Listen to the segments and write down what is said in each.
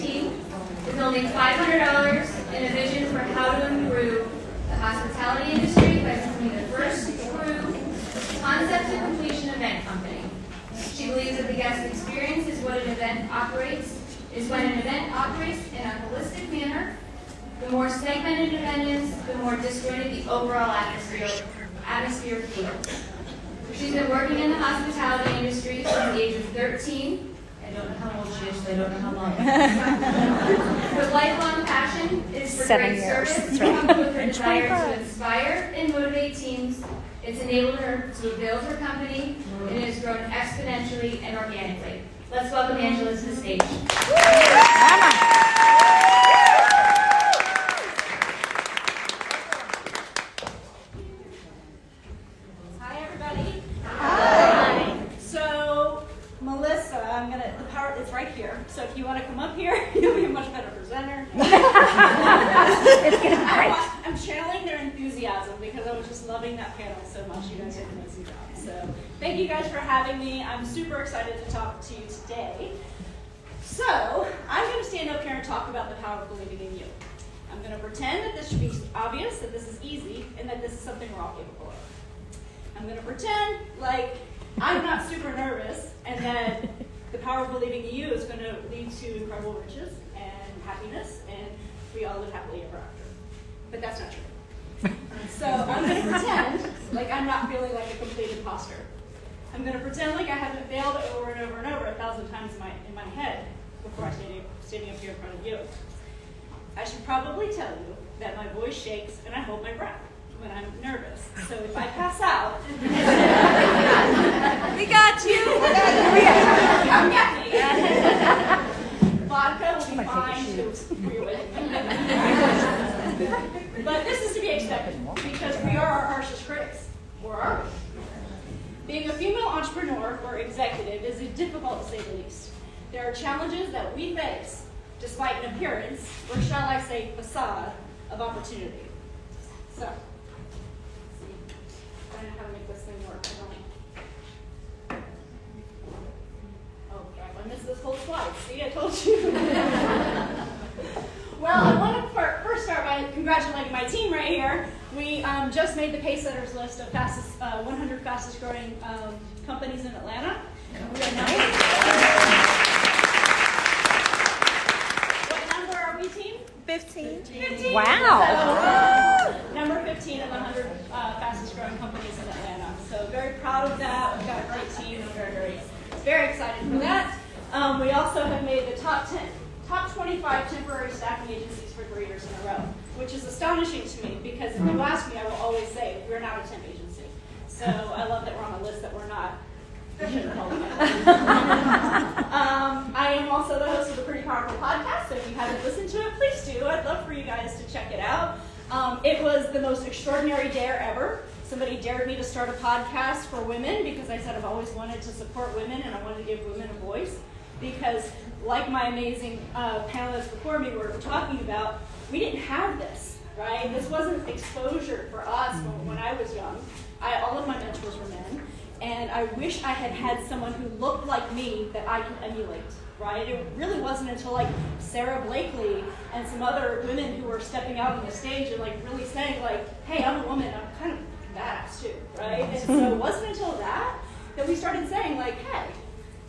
team is holding $500 in a vision for how to improve the hospitality industry by becoming the first true concept to completion event company. She believes that the guest experience is when an event operates in a holistic manner. The more segmented an event is, the more disjointed the overall atmosphere feels. She's been working in the hospitality industry since the age of 13. I don't know how old she is, so I don't know how long. Her lifelong passion is for 7 great years. service, That's right. coupled with her And desire 25. to inspire and motivate teams. It's enabled her to build her company, and it has grown exponentially and organically. Let's welcome Angela to the stage. Hi, everybody. Hi. So, Melissa, the power is right here. So if you want to come up here, you'll be a much better presenter. It's going to be great. I'm channeling their enthusiasm because I was just loving that panel so much. You guys did an amazing job. So thank you guys for having me. I'm super excited to talk to you today. So I'm going to stand up here and talk about the power of believing in you. I'm going to pretend that this should be obvious, that this is easy, and that this is something we're all capable of. I'm going to pretend like I'm not super nervous and that the power of believing in you is going to lead to incredible riches and happiness, and we all live happily ever after. But that's not true. So I'm going to pretend like I'm not feeling like a complete imposter. I'm going to pretend like I haven't failed over and over and over 1,000 times in my head before I standing up here in front of you. I should probably tell you that my voice shakes and I hold my breath when I'm nervous. So if I pass out, we got you. Come get me. Vodka will be fine for your wedding. But this is to be expected because we are our harshest critics. Or are we? Being a female entrepreneur or executive is difficult to say the least. There are challenges that we face despite an appearance, or shall I say facade, of opportunity. So, let's see. I don't know how to make this thing work. Oh crap, I missed this whole slide. See, I told you. Well, I want to first start by congratulating my team right here. We just made the Pacesetters list of 100 fastest growing companies in Atlanta. And we are now. What number are we, team? 15. 15. Wow. So, number 15 of the 100 fastest growing companies in Atlanta. So very proud of that. We've got a great team. I'm very excited for that. We also have made the top 25 temporary staffing agencies for 3 years in a row, which is astonishing to me because if you ask me, I will always say we're not a temp agency. So I love that we're on a list that we're not. I shouldn't call it that. I am also the host of the Pretty Powerful podcast, so if you haven't listened to it, please do. I'd love for you guys to check it out. It was the most extraordinary dare ever. Somebody dared me to start a podcast for women because I said I've always wanted to support women and I wanted to give women a voice. Because like my amazing panelists before me were talking about, we didn't have this, right? This wasn't exposure for us when I was young. All of my mentors were men, and I wish I had had someone who looked like me that I could emulate, right? It really wasn't until like Sarah Blakely and some other women who were stepping out on the stage and like really saying like, hey, I'm a woman, I'm kind of badass too, right? And so it wasn't until that we started saying like, hey,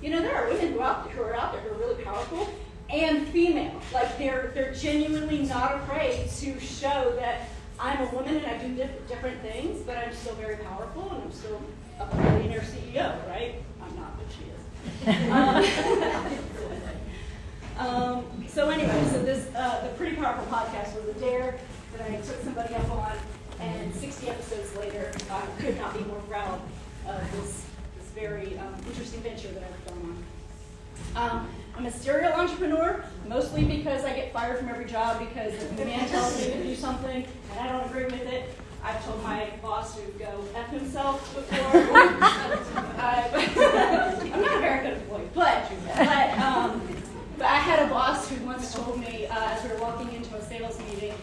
you know, there are women who are out there who are really powerful and female. Like they're genuinely not afraid to show that I'm a woman and I do different things, but I'm still very powerful and I'm still a billionaire CEO, right? I'm not, but she is. So anyway, this the Pretty Powerful podcast was a dare that I took somebody up on, and 60 episodes later, I could not be more proud of this very interesting venture that I've gone on. I'm a serial entrepreneur, mostly because I get fired from every job because if the man tells me to do something and I don't agree with it. I've told my boss to go F himself before. I'm not a very good employee, but I had a boss who once told me as we were walking into a sales meeting,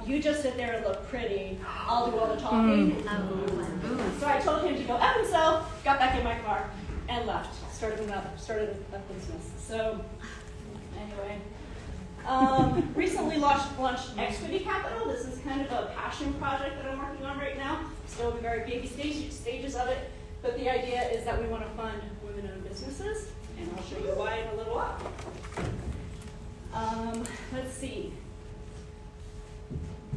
you just sit there and look pretty, I'll do all the talking. So I told him to go F himself, got back in my car, and left. Started a business. So anyway, launched Equity Capital. This is kind of a passion project that I'm working on right now. Still in the very baby stages of it, but the idea is that we want to fund women-owned businesses, and I'll show you why in a little while. Let's see.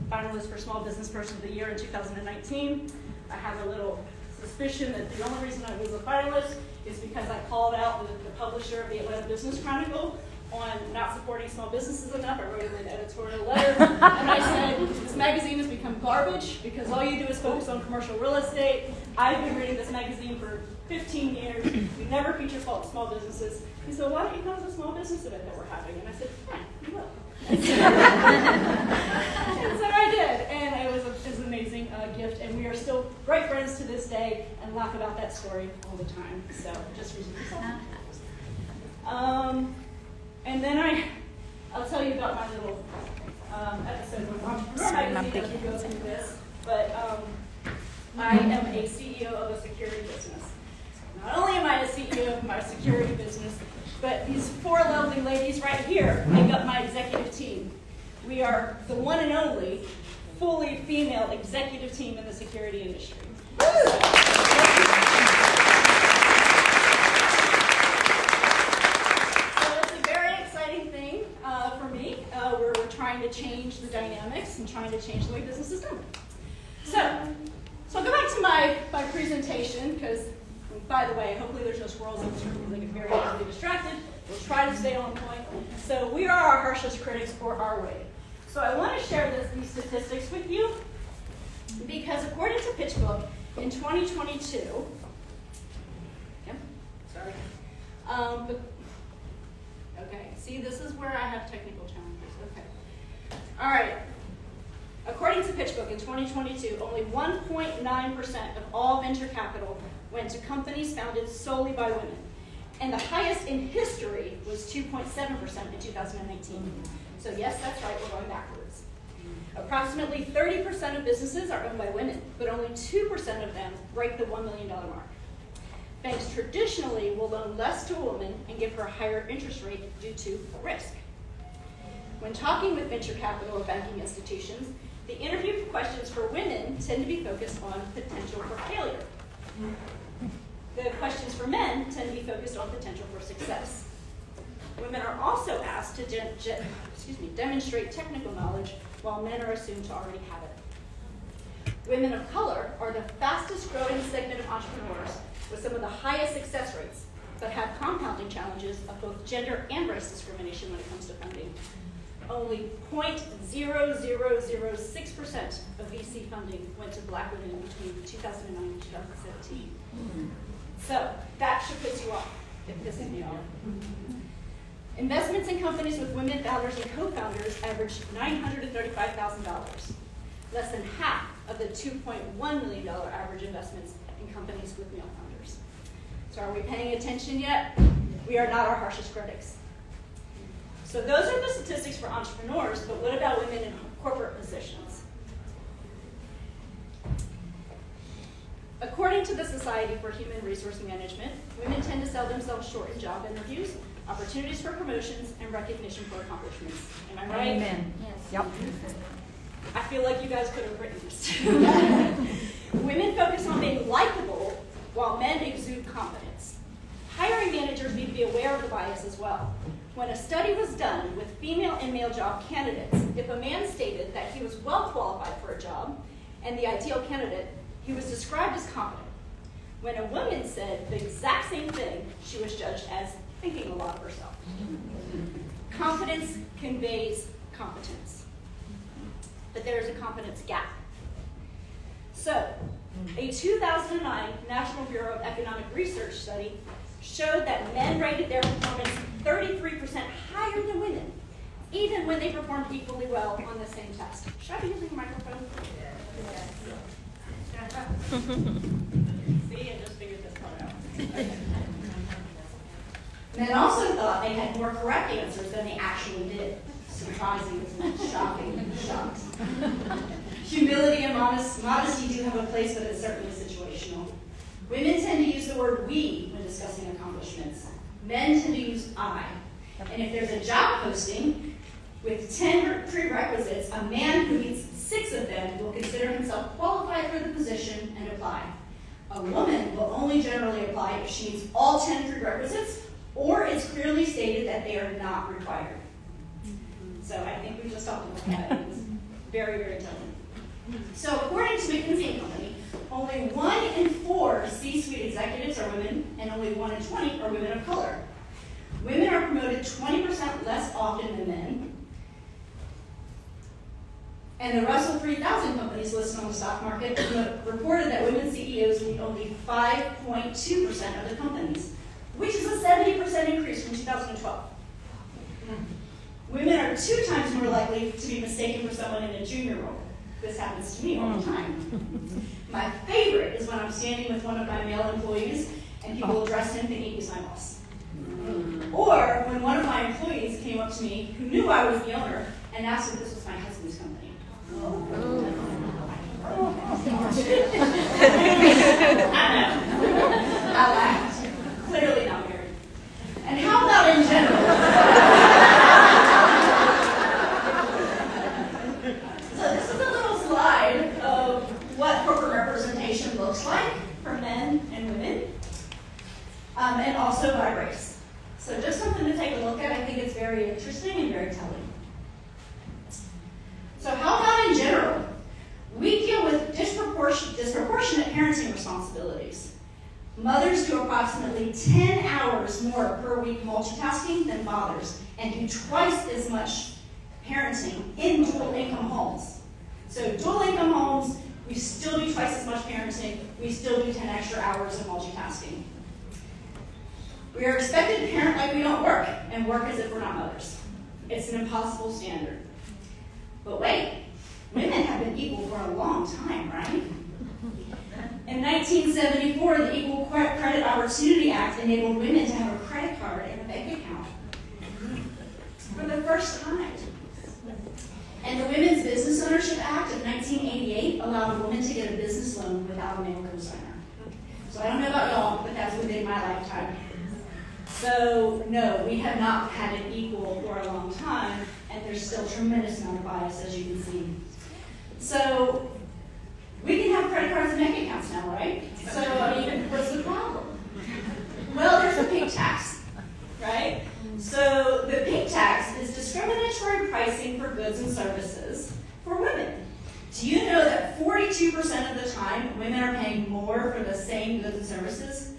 Finalist for Small Business Person of the Year in 2019. I have a little suspicion that the only reason I was a finalist is because I called out the publisher of the Atlanta Business Chronicle on not supporting small businesses enough. I wrote him an editorial letter, and I said, this magazine has become garbage because all you do is focus on commercial real estate. I've been reading this magazine for 15 years. You never feature small businesses. He said, why don't you come to the small business event that we're having? And I said, fine, you will. And so I did, and it was an amazing gift, and we are still great friends to this day and laugh about that story all the time. So just recently. And then I'll tell you about my little episode with Entrepreneur Magazine as we go through this. But I am a CEO of a security business. Not only am I a CEO of my security business, but these 4 lovely ladies right here make up my executive team. We are the one and only fully female executive team in the security industry. So it's a very exciting thing for me. We're trying to change the dynamics and trying to change the way business is done. So I'll go back to my presentation because, by the way, hopefully there's no squirrels in this room because I get very easily distracted. We'll try to stay on point. So we are our harshest critics or our way. So I want to share these statistics with you because according to PitchBook in 2022, okay, see, this is where I have technical challenges. Okay. All right. According to PitchBook in 2022, only 1.9% of all venture capital went to companies founded solely by women. And the highest in history was 2.7% in 2019. So yes, that's right, we're going backwards. Approximately 30% of businesses are owned by women, but only 2% of them break the $1 million mark. Banks traditionally will loan less to a woman and give her a higher interest rate due to risk. When talking with venture capital or banking institutions, the interview questions for women tend to be focused on potential for failure. The questions for men tend to be focused on potential for success. Women are also asked to demonstrate technical knowledge, while men are assumed to already have it. Women of color are the fastest growing segment of entrepreneurs with some of the highest success rates, but have compounding challenges of both gender and race discrimination when it comes to funding. Only 0.0006% of VC funding went to Black women between 2009 and 2017. So that should piss you off. It pisses me off. Investments in companies with women founders and co-founders averaged $935,000, less than half of the $2.1 million average investments in companies with male founders. So are we paying attention yet? We are not our harshest critics. So those are the statistics for entrepreneurs, but what about women in corporate positions? According to the Society for Human Resource Management, women tend to sell themselves short in job interviews, opportunities for promotions, and recognition for accomplishments. Am I right? Amen. Yes. Yep. I feel like you guys could have written this. Women focus on being likable, while men exude confidence. Hiring managers need to be aware of the bias as well. When a study was done with female and male job candidates, if a man stated that he was well qualified for a job and the ideal candidate, he was described as confident. When a woman said the exact same thing, she was judged as thinking a lot of herself. Confidence conveys competence, but there is a competence gap. So, a 2009 National Bureau of Economic Research study showed that men rated their performance 33% higher than women, even when they performed equally well on the same test. Should I be using a microphone? Yes. See, I just figured this part out. Okay. Men also thought they had more correct answers than they actually did. Surprising, isn't it? Shocking. Shocked. Humility and modesty do have a place, but it's certainly situational. Women tend to use the word we when discussing accomplishments. Men tend to use I. And if there's a job posting, With 10 prerequisites, a man who meets 6 of them will consider himself qualified for the position and apply. A woman will only generally apply if she meets all 10 prerequisites or it's clearly stated that they are not required. So I think we just talked about that. It was very, very telling. So according to McKinsey & Company, only 1 in 4 C-suite executives are women, and only 1 in 20 are women of color. Women are promoted 20% less often than men. And the Russell 3000 companies listed on the stock market reported that women CEOs lead only 5.2% of the companies, which is a 70% increase from 2012. Women are 2 times more likely to be mistaken for someone in a junior role. This happens to me all the time. My favorite is when I'm standing with one of my male employees and people address him thinking he's my boss. Or when one of my employees came up to me who knew I was the owner and asked if this was my husband's company. I know. I laughed. Clearly not married. And how about in general? So this is a little slide of what corporate representation looks like for men and women, and also by race. So just something to take a look at. I think it's very interesting and very telling. So how about in general? We deal with disproportionate parenting responsibilities. Mothers do approximately 10 hours more per week multitasking than fathers, and do twice as much parenting in dual income homes. So dual income homes, we still do twice as much parenting, we still do 10 extra hours of multitasking. We are expected to parent like we don't work, and work as if we're not mothers. It's an impossible standard. But wait, women have been equal for a long time, right? In 1974, the Equal Credit Opportunity Act enabled women to have a credit card and a bank account for the first time. And the Women's Business Ownership Act of 1988 allowed a woman to get a business loan without a male cosigner. So I don't know about y'all, but that's within my lifetime. So no, we have not had it equal for a long time, and there's still a tremendous amount of bias, as you can see. So we can have credit cards and bank accounts now, right? So I mean, what's the problem? Well, there's the pink tax, right? So the pink tax is discriminatory pricing for goods and services for women. Do you know that 42% of the time women are paying more for the same goods and services,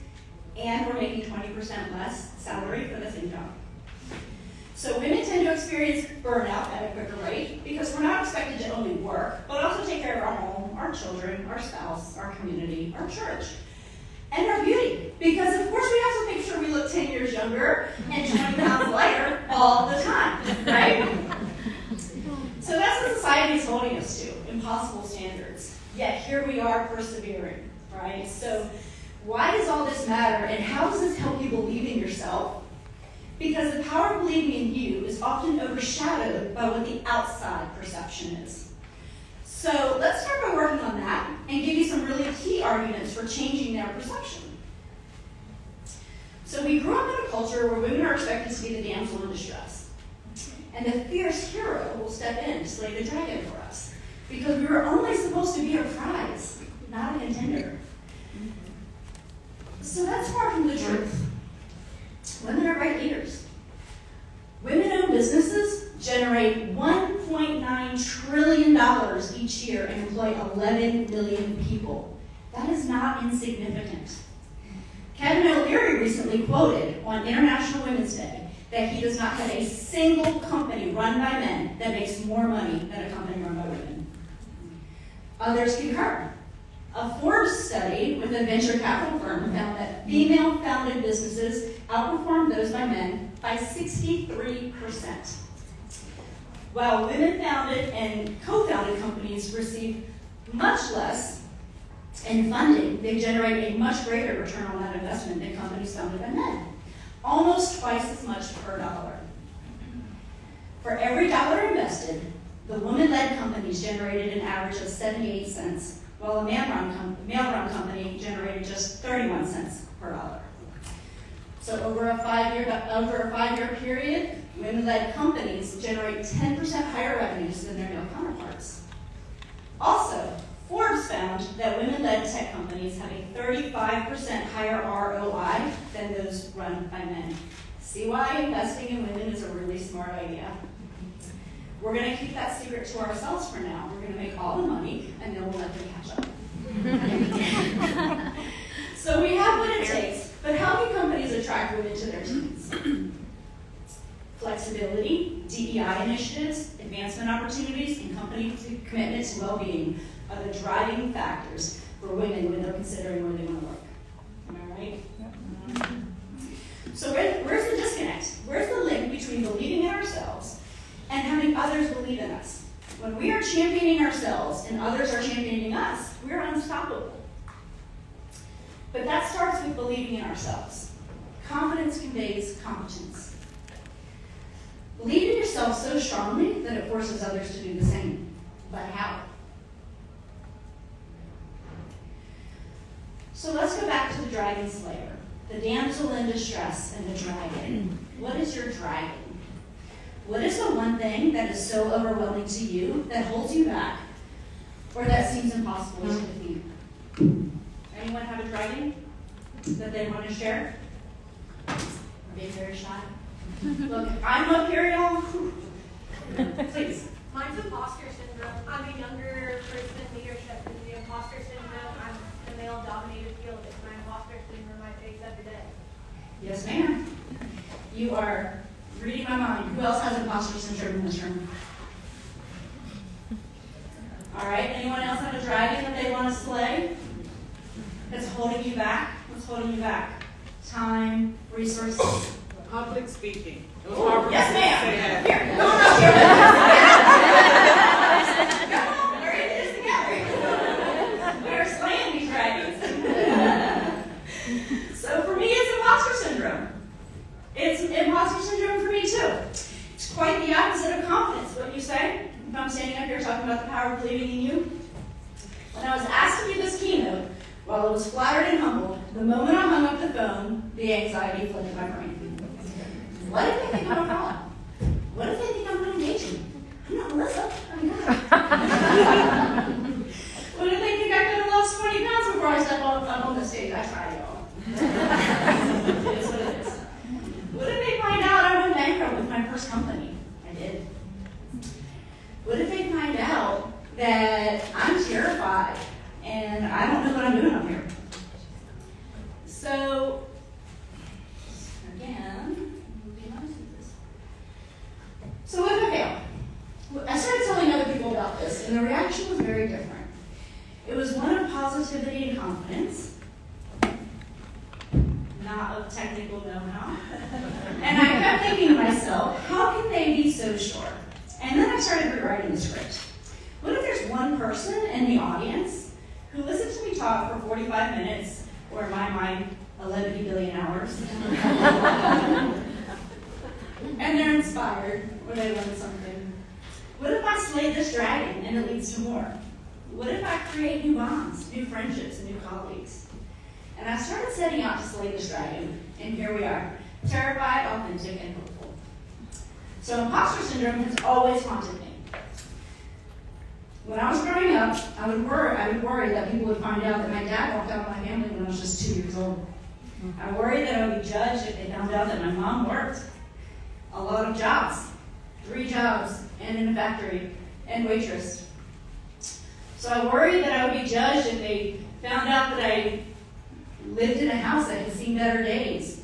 and we're making 20% less salary for the same job? So women tend to experience burnout at a quicker rate because we're not expected to only work, but also take care of our home, our children, our spouse, our community, our church, and our beauty. Because of course we have to make sure we look 10 years younger and 20 pounds lighter all the time, right? So that's what society is holding us to, impossible standards. Yet here we are persevering, right? So why does all this matter, and how does this help you believe in yourself? Because the power of believing in you is often overshadowed by what the outside perception is. So let's start by working on that and give you some really key arguments for changing their perception. So we grew up in a culture where women are expected to be the damsel in distress. And the fierce hero will step in to slay the dragon for us. Because we were only supposed to be a prize, not a contender. So that's far from the truth. Women are great leaders. Women-owned businesses generate $1.9 trillion each year and employ 11 million people. That is not insignificant. Kevin O'Leary recently quoted on International Women's Day that he does not have a single company run by men that makes more money than a company run by women. Others concur. A Forbes study with a venture capital firm found that female-founded businesses outperform those by men by 63%. While women-founded and co-founded companies receive much less in funding, they generate a much greater return on that investment than companies founded by men. Almost twice as much per dollar. For every dollar invested, the woman-led companies generated an average of 78 cents, while a male-run company generated just 31 cents per dollar. So over a five-year period, Women-led companies generate 10% higher revenues than their male counterparts. Also, Forbes found that women-led tech companies have a 35% higher ROI than those run by men. See why investing in women is a really smart idea? We're going to keep that secret to ourselves for now. We're going to make all the money, and then we'll let them catch up. So we have what it takes, but how can companies attract women to their teams? Flexibility, DEI initiatives, advancement opportunities, and company commitment to well-being are the driving factors for women when they're considering where they want to work. Am I right? Yep. So where's the disconnect? Where's the link between believing in ourselves and having others believe in us? When we are championing ourselves and others are championing us, we're unstoppable. But that starts with believing in ourselves. Confidence conveys competence. Believe in yourself so strongly that it forces others to do the same. But how? So let's go back to the dragon slayer, the damsel in distress and the dragon. What is your dragon? What is the one thing that is so overwhelming to you that holds you back or that seems impossible to defeat? Anyone have a dragon that they want to share? Are they very shy? Look, I'm up here, y'all. Please. Mine's imposter syndrome. I'm a younger person in leadership, and the imposter syndrome, I'm in a male-dominated field. It's my imposter syndrome in my face every day. Yes, ma'am. You are reading my mind. Who else has imposter syndrome in this room? All right. Anyone else have a dragon that they want to slay? That's holding you back? What's holding you back? Time, resources. Public speaking. Yes, ma'am. Here. There it is together. We're slaying these dragons. So for me, it's imposter syndrome. It's imposter syndrome for me too. It's quite the opposite of confidence, wouldn't you say? If I'm standing up here talking about the power of believing in you. When I was asked to do this keynote, while I was flattered and humbled, the moment I hung up the phone, the anxiety flooded my brain. What if they think I'm a fraud? What if they think I'm not engaging? I'm not Melissa. I'm not. What if they think I could have lost 20 pounds before I step up on the stage? I tried, y'all. It's what it is. What if they find out I went bankrupt with my first company? I did. What if they find out that I'm terrified and I don't know what I'm doing up here? So, again, so what if I fail? I started telling other people about this, and the reaction was very different. It was one of positivity and confidence, not of technical know-how. And I kept thinking to myself, how can they be so sure? And then I started rewriting the script. What if there's one person in the audience who listens to me talk for 45 minutes, or in my mind, 11 billion hours, and they're inspired, or they learn something? What if I slay this dragon and it leads to more? What if I create new bonds, new friendships, and new colleagues? And I started setting out to slay this dragon, and here we are, terrified, authentic, and hopeful. So imposter syndrome has always haunted me. When I was growing up, I would worry that people would find out that my dad walked out of my family when I was just 2 years old. I worried that I would be judged if they found out that my mom worked a lot of jobs, 3 jobs, and in a factory, and waitress. So I worried that I would be judged if they found out that I lived in a house that had seen better days.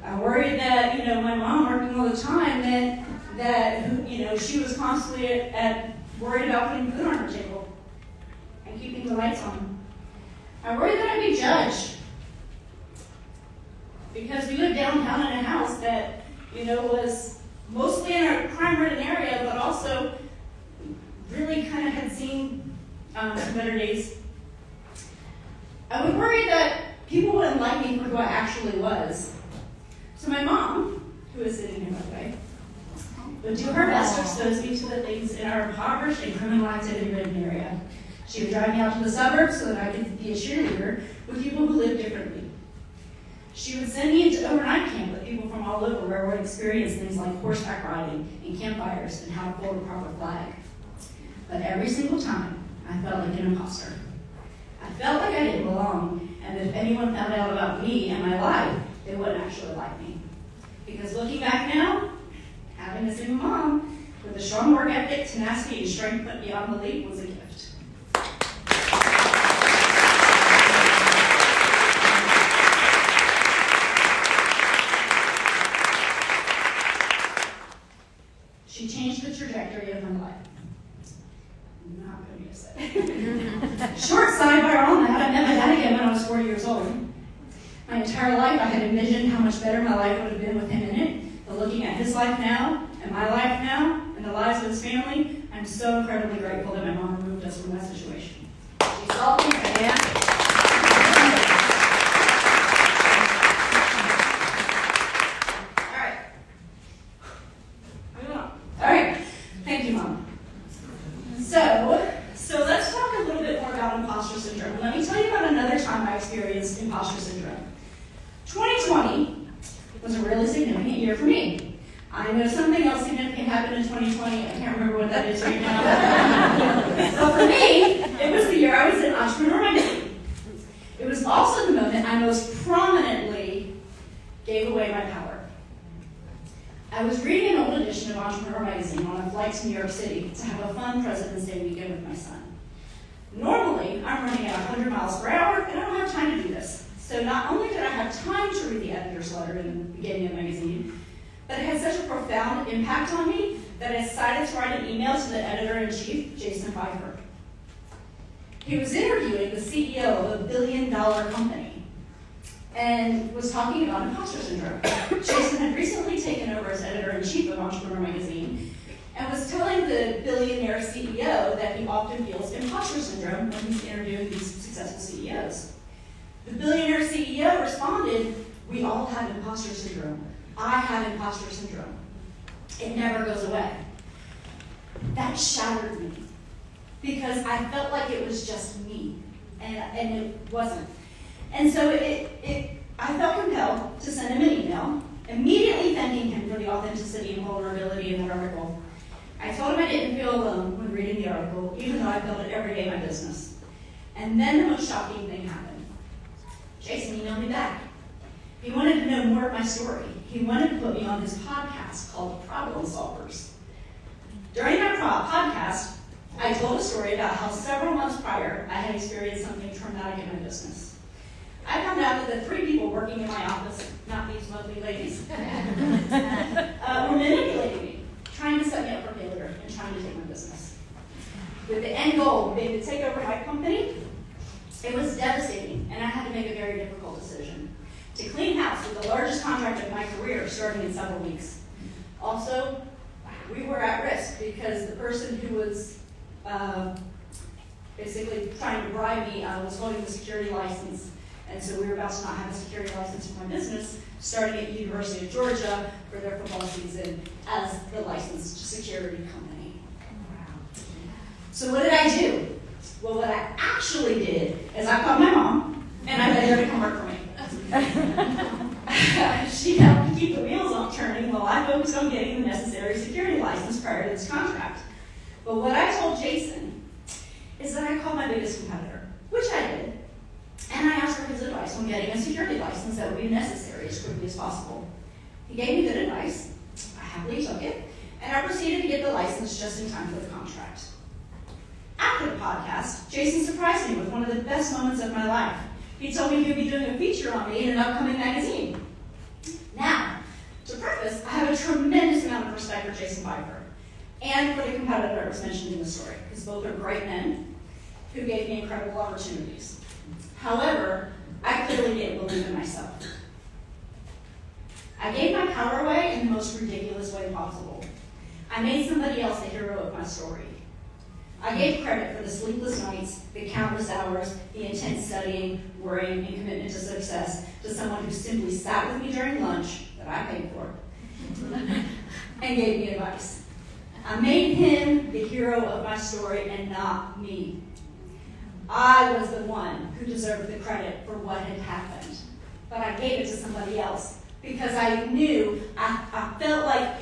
I worried that, my mom working all the time meant that, she was constantly worried about putting food on her table and keeping the lights on. I worried that I'd be judged because we lived downtown in a house that, was mostly in a crime-ridden area, but also really kind of had seen some better days. I would worry that people wouldn't like me for who I actually was. So my mom, who is sitting here, by the way, would do her best to expose me to the things in our impoverished and criminal activity-ridden area. She would drive me out to the suburbs so that I could be a cheerleader with people who lived differently. She would send me into overnight camp with people from all over where I would experience things like horseback riding and campfires and how to fold a proper flag. But every single time, I felt like an imposter. I felt like I didn't belong, and if anyone found out about me and my life, they wouldn't actually like me. Because looking back now, having a single mom with a strong work ethic, tenacity, and strength beyond belief was a gift. She changed the trajectory of my life. I'm not going to miss it. Short sidebar on that, I met my dad again when I was 40 years old. My entire life, I had envisioned how much better my life would have been with him in it. But looking at his life now, and my life now, and the lives of his family, I'm so incredibly grateful that my mom removed us from that situation. She saw me, Thank you, Mom. So let's talk a little bit more about imposter syndrome. Let me tell you about another time I experienced imposter syndrome. 2020 was a really significant year for me. I know something else significant happened in 2020. I can't remember what that is right now. But for me, it was the year I was in Entrepreneur Magazine. It was also the moment I most prominently gave away my power. I was reading an old edition of Entrepreneur Magazine on a flight to New York City to have a fun President's Day weekend with my son. Normally, I'm running at 100 miles per hour, and I don't have time to do this. So not only did I have time to read the editor's letter in the beginning of the magazine, but it had such a profound impact on me that I decided to write an email to the editor-in-chief, Jason Pfeiffer. He was interviewing the CEO of a billion-dollar company and was talking about imposter syndrome. Jason had recently taken over as editor-in-chief of Entrepreneur Magazine and was telling the billionaire CEO that he often feels imposter syndrome when he's interviewing these successful CEOs. The billionaire CEO responded, "We all have imposter syndrome. I have imposter syndrome. It never goes away." That shattered me because I felt like it was just me, and it wasn't. And so I felt compelled to send him an email, immediately thanking him for the authenticity and vulnerability in that article. I told him I didn't feel alone when reading the article, even though I felt it every day in my business. And then the most shocking thing happened. Jason emailed me back. He wanted to know more of my story. He wanted to put me on his podcast called Problem Solvers. During that podcast, I told a story about how several months prior, I had experienced something traumatic in my business. I found out that the 3 people working in my office, not these lovely ladies, were manipulating me, trying to set me up for failure and trying to take my business. With the end goal being to take over my company, it was devastating, and I had to make a very difficult decision. To clean house with the largest contract of my career starting in several weeks. Also, we were at risk because the person who was basically trying to bribe me was holding the security license. And so we were about to not have a security license for my business, starting at University of Georgia for their football season as the licensed security company. So what did I do? Well, what I actually did is I called my mom, and I begged her to come work for me. She helped me keep the wheels on turning while I focused on getting the necessary security license prior to this contract. But what I told Jason is that I called my biggest competitor, which I did. And I asked for his advice on getting a security license that would be necessary as quickly as possible. He gave me good advice. I happily took it, and I proceeded to get the license just in time for the contract. After the podcast, Jason surprised me with one of the best moments of my life. He told me he would be doing a feature on me in an upcoming magazine. Now, to preface, I have a tremendous amount of respect for Jason Pfeiffer and for the competitor that was mentioned in the story, because both are great men who gave me incredible opportunities. However, I clearly didn't believe in myself. I gave my power away in the most ridiculous way possible. I made somebody else the hero of my story. I gave credit for the sleepless nights, the countless hours, the intense studying, worrying, and commitment to success to someone who simply sat with me during lunch that I paid for and gave me advice. I made him the hero of my story and not me. I was the one who deserved the credit for what had happened, but I gave it to somebody else because I knew, I felt like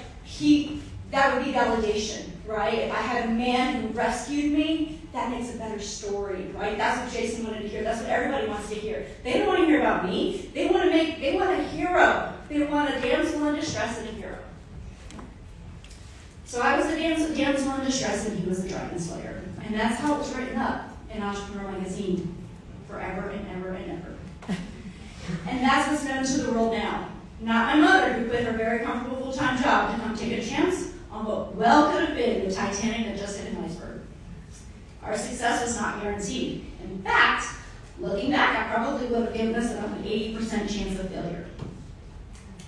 that would be validation, right? If I had a man who rescued me, that makes a better story, right? That's what Jason wanted to hear. That's what everybody wants to hear. They don't want to hear about me. They want a hero. They want a damsel in distress and a hero. So I was the damsel in distress and he was the dragon slayer. And that's how it was written up in Entrepreneur Magazine forever and ever and ever. And that's what's known to the world now. Not my mother, who quit her very comfortable full-time job to come take a chance on what well could have been the Titanic that just hit an iceberg. Our success was not guaranteed. In fact, looking back, I probably would have given us about an 80% chance of failure.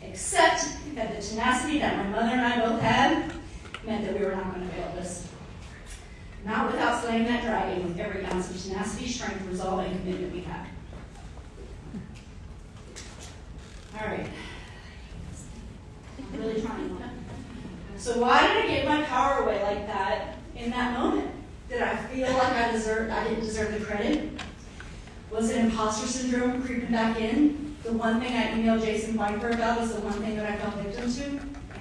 Except that the tenacity that my mother and I both had meant that we were not going to fail this. Not without slaying that dragon with every ounce of tenacity, strength, resolve, and commitment we had. All right. I'm really trying. So why did I give my power away like that in that moment? Did I feel like I didn't deserve the credit? Was it imposter syndrome creeping back in? The one thing I emailed Jason Weinberg about was the one thing that I fell victim to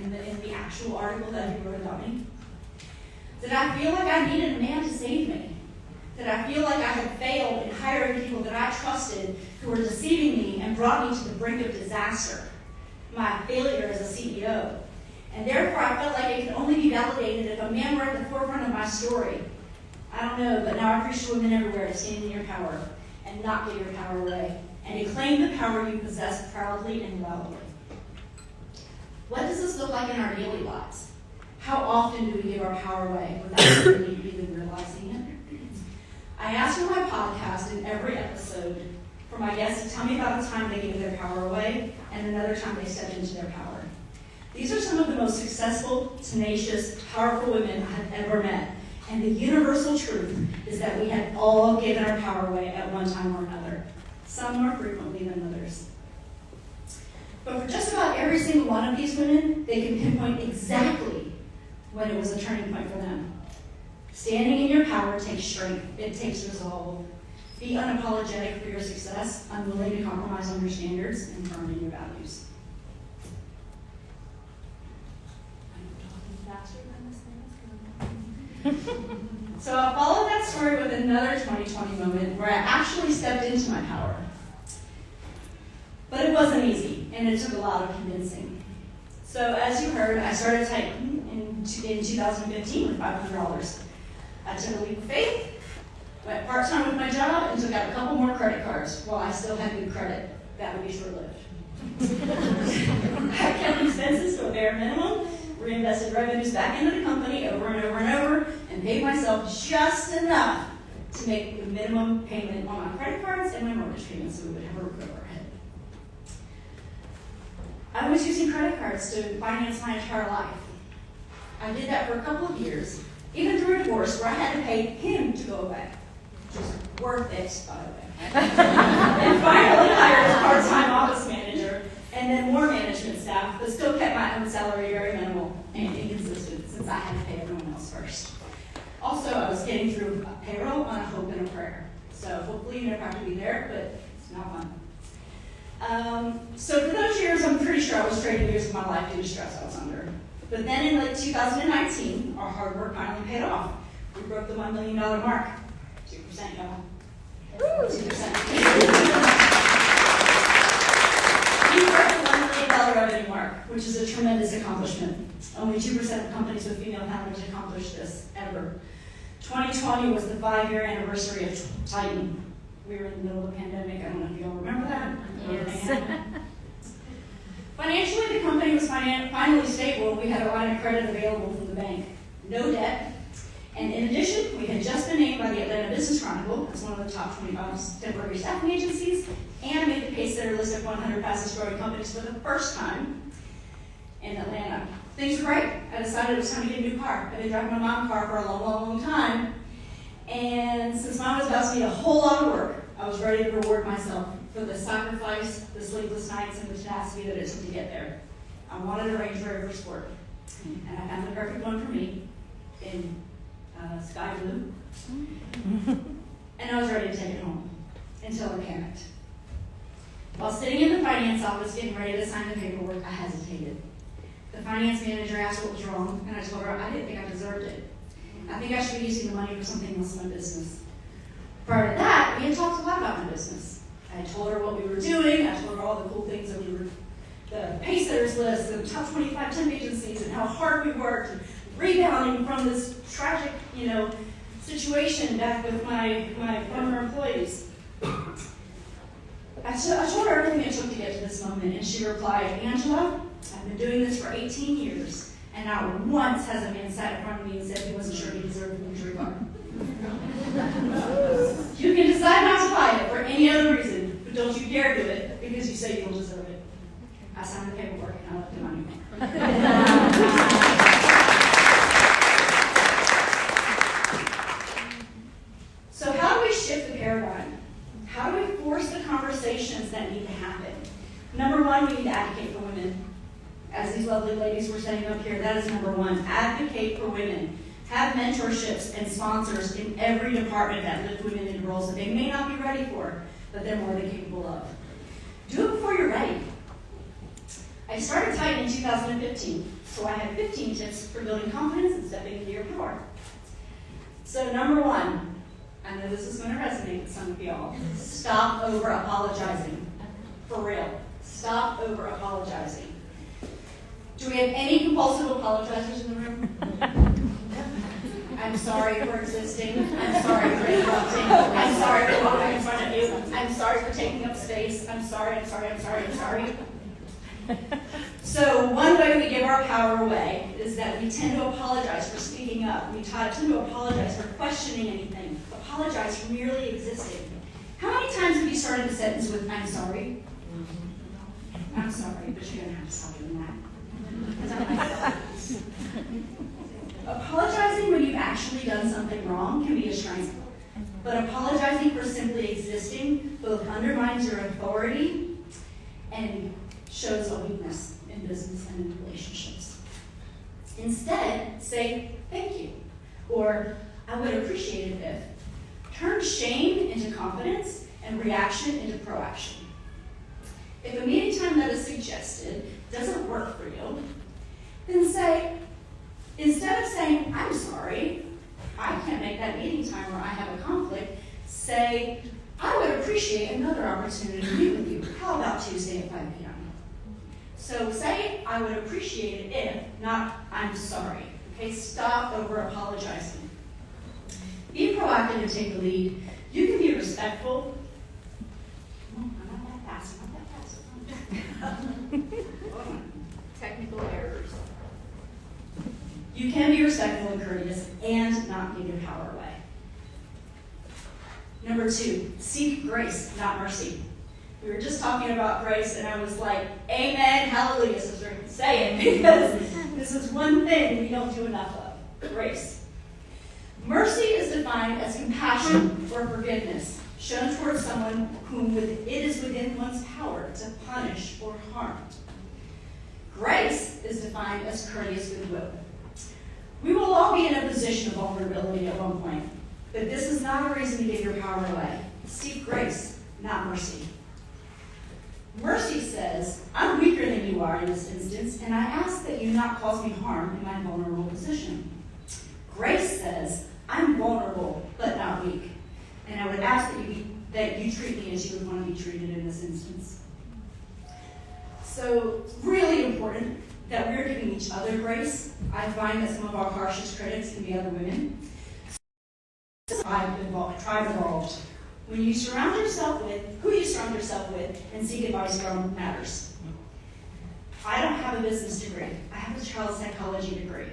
in the actual article that he wrote about me. Did I feel like I needed a man to save me? Did I feel like I had failed in hiring people that I trusted who were deceiving me and brought me to the brink of disaster? My failure as a CEO. And therefore I felt like it could only be validated if a man were at the forefront of my story. I don't know, but now I preach to women everywhere to stand in your power and not give your power away, and to claim the power you possess proudly and loudly. What does this look like in our daily lives? How often do we give our power away without really even realizing it? I asked for my podcast in every episode for my guests to tell me about a time they gave their power away and another time they stepped into their power. These are some of the most successful, tenacious, powerful women I've ever met. And the universal truth is that we have all given our power away at one time or another, some more frequently than others. But for just about every single one of these women, they can pinpoint exactly when it was a turning point for them. Standing in your power takes strength. It takes resolve. Be unapologetic for your success, unwilling to compromise on your standards, and firm in your values. I'm talking faster than this thing is going. So I'll follow that story with another 2020 moment where I actually stepped into my power. But it wasn't easy, and it took a lot of convincing. So as you heard, I started Titan in 2015 with $500. I took a leap of faith, went part-time with my job, and took out a couple more credit cards while I still had good credit. That would be short-lived. I kept expenses to a bare minimum, reinvested revenues back into the company over and over and over, and paid myself just enough to make the minimum payment on my credit cards and my mortgage payments so we would have a roof over our head. I was using credit cards to finance my entire life. I did that for a couple of years, even through a divorce where I had to pay him to go away, which was worth it, by the way. And finally hired a part-time office manager and then more management staff, but still kept my own salary very minimal and inconsistent since I had to pay everyone else first. Also, I was getting through payroll on a hope and a prayer. So hopefully you never have to be there, but it's not fun. So for those years, I'm pretty sure I was trading years of my life due to stress I was under. But then in like 2019, our hard work finally paid off. We broke the $1 million mark. 2%, y'all. 2%. We broke the $1 million revenue mark, which is a tremendous accomplishment. Only 2% of companies with female founders accomplish this ever. 2020 was the 5-year anniversary of Titan. We were in the middle of the pandemic. I don't know if you all remember that. Yes. Financially, the company was finally stable. We had a line of credit available from the bank. No debt. And in addition, we had just been named by the Atlanta Business Chronicle as one of the top 25 temporary staffing agencies and made the Pacesetter list of 100 fastest growing companies for the first time in Atlanta. Things were great. I decided it was time to get a new car. I've been driving my mom's car for a long, long, long time. And since mom was about to need a whole lot of work, I was ready to reward myself for the sacrifice, the sleepless nights, and the tenacity that it took to get there. I wanted a Range Rover Sport, and I found the perfect one for me in sky blue. And I was ready to take it home until I panicked. While sitting in the finance office getting ready to sign the paperwork, I hesitated. The finance manager asked what was wrong, and I told her I didn't think I deserved it. I think I should be using the money for something else in my business. Prior to that, we had talked a lot about my business. I had told her what we were doing. I told her all the cool things that we were, the pacesetters list, the top 25 temp agencies, and how hard we worked, and rebounding from this tragic, situation back with my former employees. I told her everything it took to get to this moment, and she replied, Angela, I've been doing this for 18 years, and not once has a man sat in front of me and said he wasn't sure he deserved an injury card. You can decide not to buy it for any other reason, but don't you dare do it because you say you don't deserve it. I signed the paperwork and I left the money. So how do we shift the paradigm? How do we force the conversations that need to happen? Number one, we need to advocate for women. As these lovely ladies were saying up here, that is number one. Advocate for women. Have mentorships and sponsors in every department that lift women into roles that they may not be ready for, but they're more than capable of. Do it before you're ready. I started Titan in 2015, so I have 15 tips for building confidence and stepping into your power. So number one, I know this is going to resonate with some of y'all. Stop over apologizing. For real. Stop over apologizing. Do we have any compulsive apologizers in the room? I'm sorry for existing. I'm sorry for interrupting. I'm sorry for walking in front of you. I'm sorry for taking up space. I'm sorry. So one way we give our power away is that we tend to apologize for speaking up. We tend to apologize for questioning anything. Apologize for merely existing. How many times have you started a sentence with, I'm sorry? I'm sorry, but you're going to have to stop doing that. Apologizing when you've actually done something wrong can be a strength, but apologizing for simply existing both undermines your authority and shows a weakness in business and in relationships. Instead, say thank you, or I would appreciate it if. Turn shame into confidence and reaction into proaction. If a meeting time that is suggested doesn't work for you, then say, instead of saying, I'm sorry, I can't make that meeting time or I have a conflict, say, I would appreciate another opportunity to meet with you. How about Tuesday at 5 p.m.? So say, I would appreciate it if, not, I'm sorry. Okay, stop over apologizing. Be proactive and take the lead. You can be respectful. I'm not that fast. Technical errors. You can be respectful and courteous and not give your power away. Number two, seek grace, not mercy. We were just talking about grace, and I was like, amen, hallelujah, sister. Say it, because this is one thing we don't do enough of, grace. Mercy is defined as compassion or forgiveness shown towards someone whom it is within one's power to punish or harm. Grace is defined as courteous goodwill. We will all be in a position of vulnerability at one point, but this is not a reason to give your power away. Seek grace, not mercy. Mercy says, I'm weaker than you are in this instance, and I ask that you not cause me harm in my vulnerable position. Grace says, I'm vulnerable, but not weak, and I would ask that you treat me as you would want to be treated in this instance. So it's really important that we're giving each other grace. I find that some of our harshest critics can be other women. Tribe involved. When you surround yourself with who you surround yourself with and seek advice from matters. I don't have a business degree. I have a child psychology degree.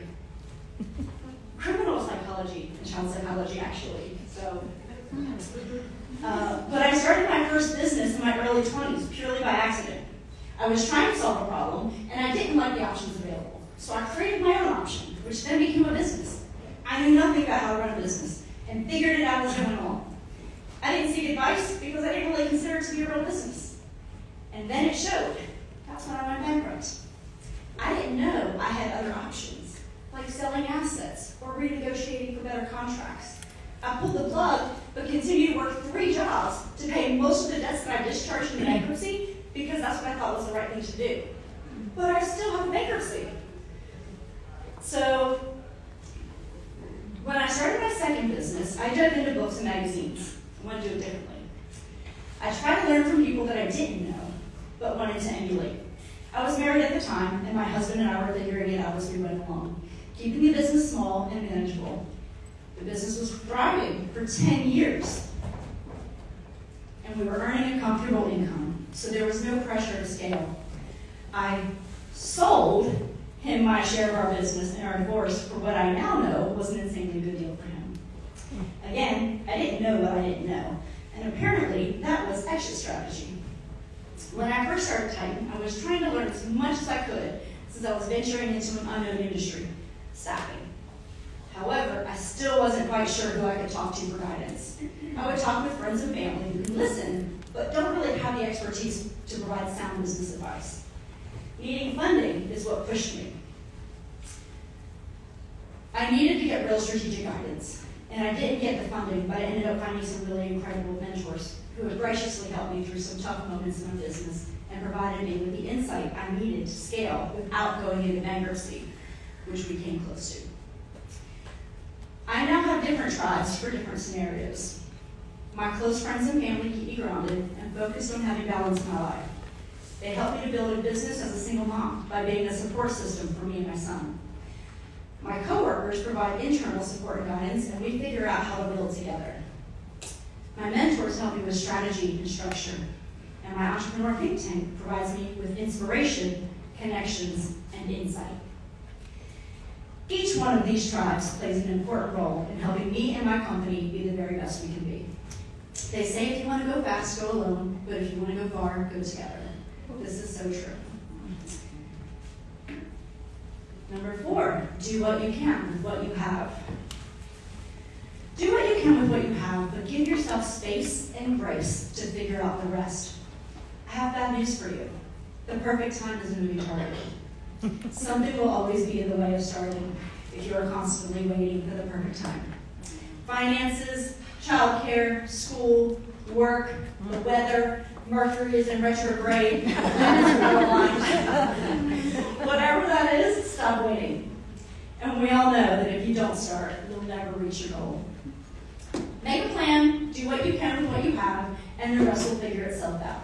Criminal psychology and child psychology, actually. So, but I started my first business in my early 20s, purely by accident. I was trying to solve a problem, and I didn't like the options available. So I created my own option, which then became a business. I knew nothing about how to run a business, and figured it out as I went along. I didn't seek advice because I didn't really consider it to be a real business. And then it showed. That's when I went bankrupt. I didn't know I had other options, like selling assets or renegotiating for better contracts. I pulled the plug, but continued to work 3 jobs to pay most of the debts that I discharged in the bankruptcy because that's what I thought was the right thing to do. But I still have bankruptcy. So when I started my second business, I dove into books and magazines. I wanted to do it differently. I tried to learn from people that I didn't know, but wanted to emulate. I was married at the time, and my husband and I were figuring it out as we went along, keeping the business small and manageable. The business was thriving for 10 years, and we were earning a comfortable income, so there was no pressure to scale. I sold him my share of our business and our divorce for what I now know was an insanely good deal for him. Again, I didn't know what I didn't know, and apparently that was exit strategy. When I first started Titan, I was trying to learn as much as I could since I was venturing into an unknown industry, staffing. However, I still wasn't quite sure who I could talk to for guidance. I would talk with friends and family who can listen, but don't really have the expertise to provide sound business advice. Needing funding is what pushed me. I needed to get real strategic guidance, and I didn't get the funding, but I ended up finding some really incredible mentors who have graciously helped me through some tough moments in my business and provided me with the insight I needed to scale without going into bankruptcy, which we came close to. I now have different tribes for different scenarios. My close friends and family keep me grounded and focused on having balance in my life. They help me to build a business as a single mom by being a support system for me and my son. My coworkers provide internal support and guidance, and we figure out how to build together. My mentors help me with strategy and structure, and my entrepreneur think tank provides me with inspiration, connections, and insight. Each one of these tribes plays an important role in helping me and my company be the very best we can be. They say if you want to go fast, go alone, but if you want to go far, go together. This is so true. Number 4, do what you can with what you have. Do what you can with what you have, but give yourself space and grace to figure out the rest. I have bad news for you. The perfect time is a moving target. Something will always be in the way of starting if you are constantly waiting for the perfect time. Finances, childcare, school, work, the weather, Mercury is in retrograde, planets are aligned. Whatever that is, stop waiting. And we all know that if you don't start, you'll never reach your goal. Make a plan, do what you can with what you have, and the rest will figure itself out.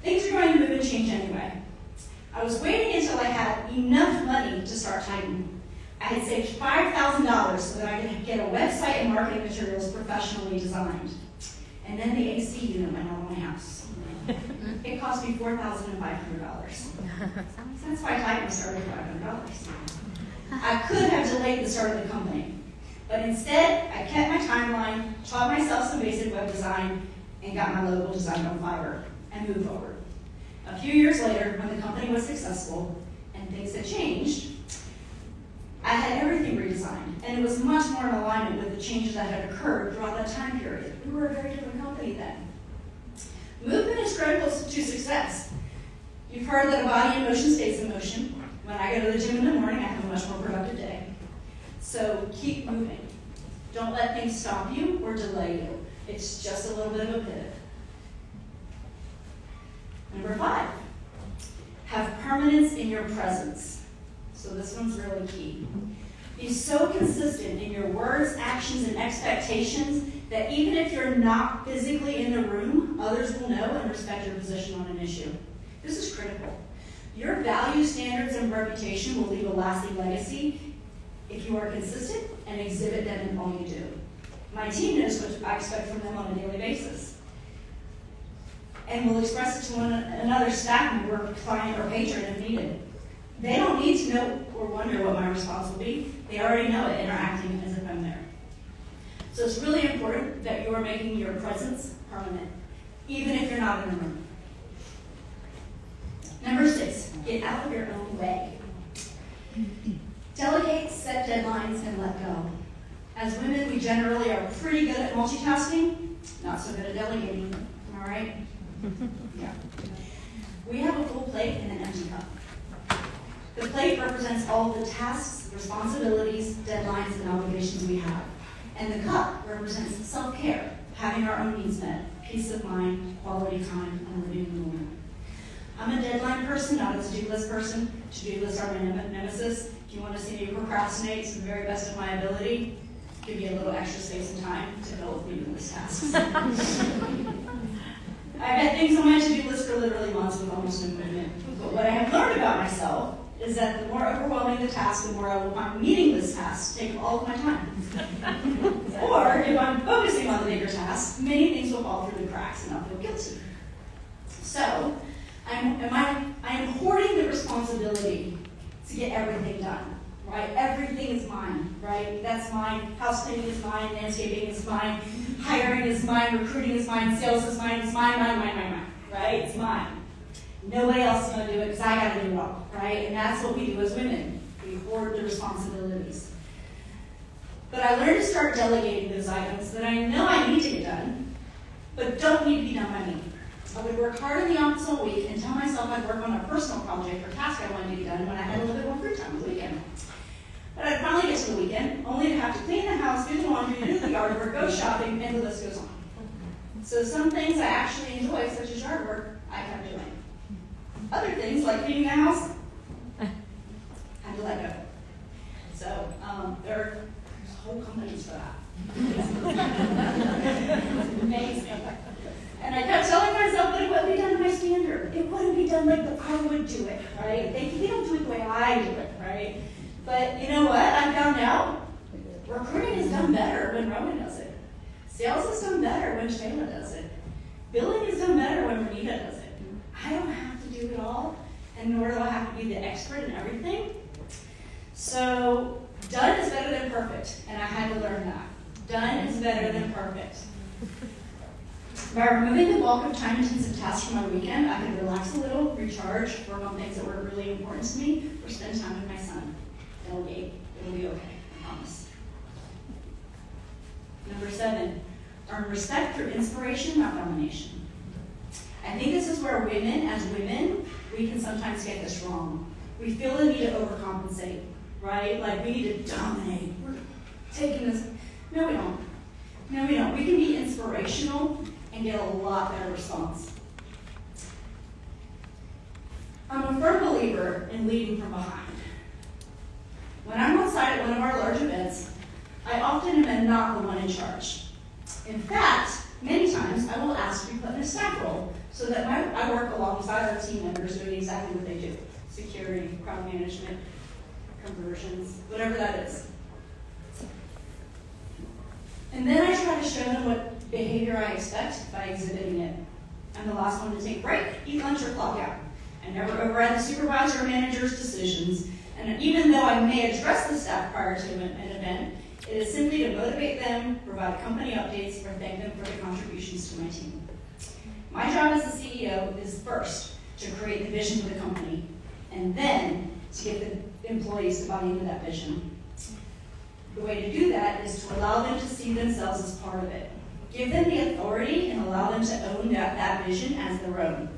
Things are going to move and change anyway. I was waiting until I had enough money to start Titan. I had saved $5,000 so that I could get a website and marketing materials professionally designed. And then the AC unit went out of my house. It cost me $4,500. That's why Titan started at $500. I could have delayed the start of the company, but instead I kept my timeline, taught myself some basic web design, and got my logo designed on Fiverr and moved forward. A few years later, when the company was successful and things had changed, I had everything redesigned, and it was much more in alignment with the changes that had occurred throughout that time period. We were a very different company then. Movement is critical to success. You've heard that a body in motion stays in motion. When I go to the gym in the morning, I have a much more productive day. So keep moving. Don't let things stop you or delay you. It's just a little bit of a pivot. Number 5, have permanence in your presence. So this one's really key. Be so consistent in your words, actions, and expectations that even if you're not physically in the room, others will know and respect your position on an issue. This is critical. Your values, standards, and reputation will leave a lasting legacy if you are consistent and exhibit them in all you do. My team knows what I expect from them on a daily basis, and will express it to one another staff member, client, or patron if needed. They don't need to know or wonder what my response will be. They already know it and are acting as if I'm there. So it's really important that you are making your presence permanent, even if you're not in the room. Number 6, get out of your own way. Delegate, set deadlines, and let go. As women, we generally are pretty good at multitasking, not so good at delegating. Am I right? Yeah. We have a full plate and an empty cup. The plate represents all the tasks, responsibilities, deadlines, and obligations we have. And the cup represents self-care, having our own needs met, peace of mind, quality time, and living in the moment. I'm a deadline person, not a to-do list person. To-do lists are my nemesis. If you want to see me procrastinate to the very best of my ability, give me a little extra space and time to fill with meaningless tasks. I've had things on my to-do list for literally months with almost no movement. But what I have learned about myself is that the more overwhelming the task, the more I will find meaningless tasks take all of my time. Or if I'm focusing on the bigger tasks, many things will fall through the cracks and I'll feel guilty. So, I am hoarding the responsibility to get everything done, right? Everything is mine, right? That's mine. House cleaning is mine. Landscaping is mine. Hiring is mine. Recruiting is mine. Sales is mine. It's mine, right? It's mine. Nobody else is going to do it because I got to do it all, right? And that's what we do as women. We hoard the responsibilities. But I learned to start delegating those items that I know I need to get done, but don't need to be done by me. I would work hard in the office all week and tell myself I'd work on a personal project or task I wanted to get done when I had a little bit more free time on the weekend. But I'd finally get to the weekend, only to have to clean the house, do the laundry, do the yard work, go shopping, and the list goes on. So some things I actually enjoy, such as yard work, I kept doing. Other things, like cleaning the house, had to let go. So there's whole companies for that. Amazing. And I kept telling myself that it wouldn't be done to my standard. It wouldn't be done like I would do it, right? They don't do it the way I do it, right? But you know what? I found out recruiting is done better when Roman does it. Sales is done better when Shayla does it. Billing is done better when Renita does it. I don't have to do it all, and nor do I have to be the expert in everything. So done is better than perfect, and I had to learn that. Done is better than perfect. By removing the bulk of time-intensive tasks from my weekend, I could relax a little, recharge, work on things that were really important to me, or spend time with my son. Delegate. It'll be okay, I promise. Number 7, earn respect through inspiration, not domination. I think this is where women, as women, we can sometimes get this wrong. We feel the need to overcompensate, right? Like we need to dominate. We're taking this. No, we don't. No, we don't. We can be inspirational and get a lot better response. I'm a firm believer in leading from behind. When I'm on site at one of our large events, I often am not the one in charge. In fact, many times I will ask to be put in a staff role so that I work alongside our team members doing exactly what they do. Security, crowd management, conversions, whatever that is. And then I try to show them what behavior I expect by exhibiting it. I'm the last one to take a break, eat lunch, or clock out. I never override the supervisor or manager's decisions, and even though I may address the staff prior to an event, it is simply to motivate them, provide company updates, or thank them for their contributions to my team. My job as the CEO is first to create the vision for the company, and then to get the employees to buy into that vision. The way to do that is to allow them to see themselves as part of it. Give them the authority and allow them to own that vision as their own.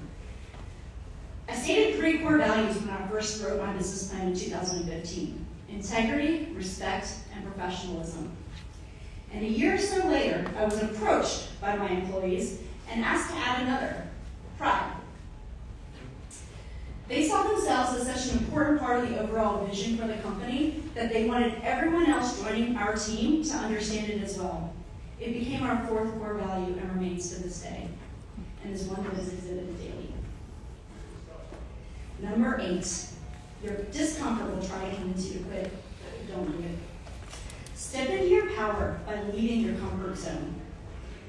I stated 3 core values when I first wrote my business plan in 2015. Integrity, respect, and professionalism. And a year or so later, I was approached by my employees and asked to add another, pride. They saw themselves as such an important part of the overall vision for the company that they wanted everyone else joining our team to understand it as well. It became our 4th core value and remains to this day, and is one that is exhibited daily. Number 8, your discomfort will try to convince you to quit, but don't do it. Step into your power by leaving your comfort zone.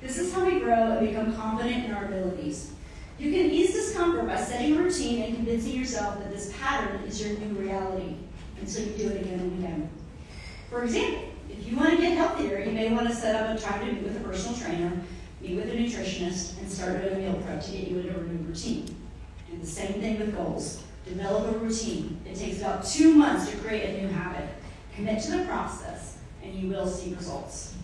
This is how we grow and become confident in our abilities. You can ease discomfort by setting a routine and convincing yourself that this pattern is your new reality until you do it again and again. For example, if you want to get healthier, you may want to set up a time to meet with a personal trainer, meet with a nutritionist, and start a meal prep to get you into a new routine. Do the same thing with goals. Develop a routine. It takes about 2 months to create a new habit. Commit to the process, and you will see results.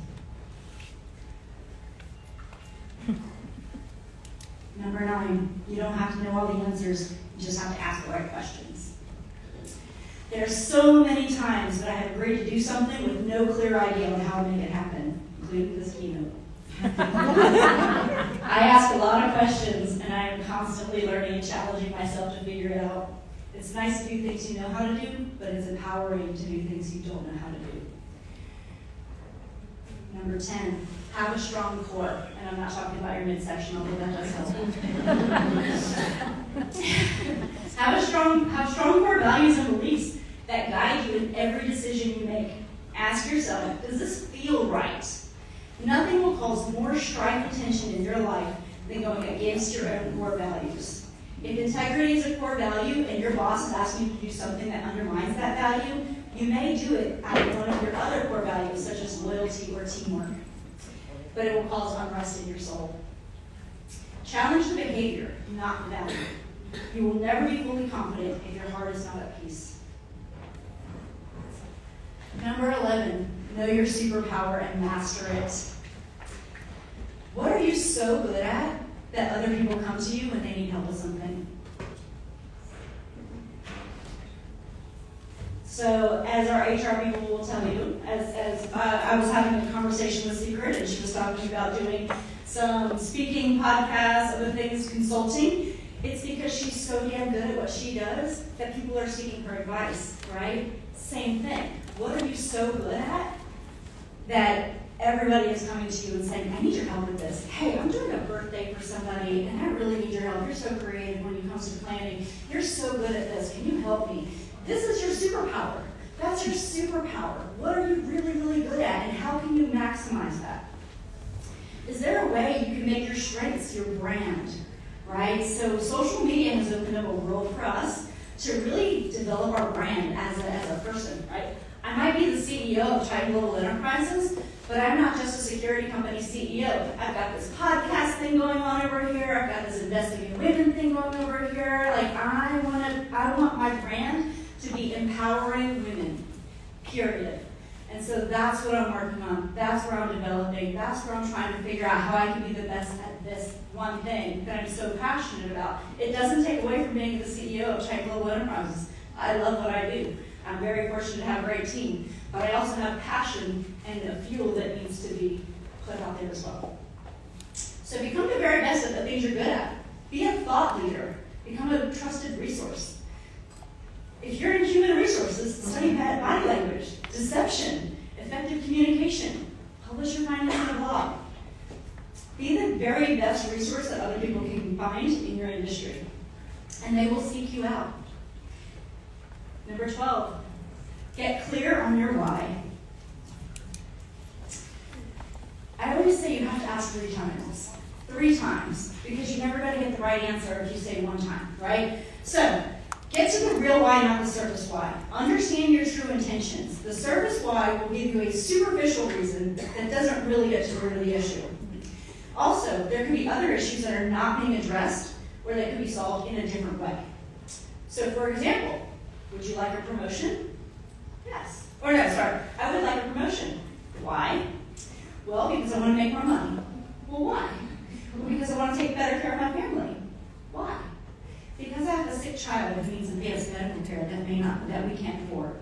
Number 9, you don't have to know all the answers, you just have to ask the right questions. There are so many times that I have agreed to do something with no clear idea on how to make it happen, including this keynote. I ask a lot of questions, and I am constantly learning and challenging myself to figure it out. It's nice to do things you know how to do, but it's empowering to do things you don't know how to do. Number 10, have a strong core. And I'm not talking about your midsection, although that does help. Have strong core values and beliefs that guide you in every decision you make. Ask yourself, does this feel right? Nothing will cause more strife and tension in your life than going against your own core values. If integrity is a core value and your boss is asking you to do something that undermines that value, you may do it out of one of your other core values, such as loyalty or teamwork. But it will cause unrest in your soul. Challenge the behavior, not the value. You will never be fully confident if your heart is not at peace. Number 11, know your superpower and master it. What are you so good at that other people come to you when they need help with something? So, as our HR people will tell you, as I was having a conversation with Secret, and she was talking about doing some speaking, podcasts, other things, consulting, it's because she's so damn good at what she does that people are seeking her advice, right? Same thing. What are you so good at that everybody is coming to you and saying, I need your help with this. Hey, I'm doing a birthday for somebody, and I really need your help. You're so creative when it comes to planning. You're so good at this. Can you help me? This is your superpower. That's your superpower. What are you really, really good at, and how can you maximize that? Is there a way you can make your strengths your brand, right? So social media has opened up a world for us to really develop our brand as a person, right? I might be the CEO of Tiny Little Enterprises, but I'm not just a security company CEO. I've got this podcast thing going on over here. I've got this investing in women thing going over here. Like I want my brand to be empowering women, period. And so that's what I'm working on. That's where I'm developing. That's where I'm trying to figure out how I can be the best at this one thing that I'm so passionate about. It doesn't take away from being the CEO of Tiny Little Enterprises. I love what I do. I'm very fortunate to have a great team, but I also have passion and a fuel that needs to be put out there as well. So become the very best at the things you're good at. Be a thought leader. Become a trusted resource. If you're in human resources, study body language, deception, effective communication, publish your findings in a blog. Be the very best resource that other people can find in your industry, and they will seek you out. Number 12, get clear on your why. I always say you have to ask 3 times. 3 times, because you're never going to get the right answer if you say 1 time, right? So, get to the real why, not the surface why. Understand your true intentions. The surface why will give you a superficial reason that doesn't really get to the root of the issue. Also, there could be other issues that are not being addressed or that could be solved in a different way. So, for example, would you like a promotion? Yes. Or no, sorry, I would like a promotion. Why? Well, because I want to make more money. Well, why? Well, because I want to take better care of my family. Why? Because I have a sick child who needs advanced medical care that we can't afford.